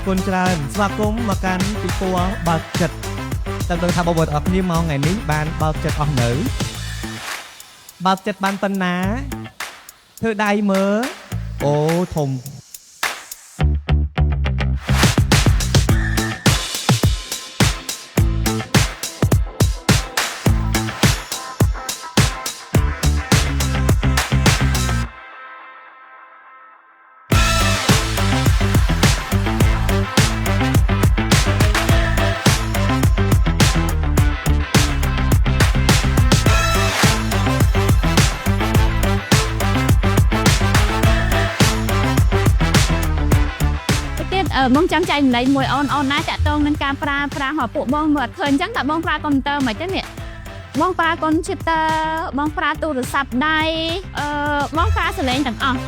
គុណច្រើនស្វាគមន៍មកកាន់ពិព័រណ៍បើកចិត្តតើដឹងថាបងប្អូនអរគ្នាមកថ្ងៃនេះបានបើកចិត្តអស់នៅបើកចិត្តបានប៉ុណ្ណាធ្វើដៃមើលអូធំបងចាំចែកម្លែកមួយអូនណាតាក់ទងនឹងការប្រើប្រាស់របស់ពួកបងមើលឃើញអញ្ចឹងតើបងប្រើកុំព្យូទ័រមិនទេនេះបងប្រើកុំព្យូទ័របងប្រើទូរស័ព្ទដៃបងប្រើសលេងទាំងអស់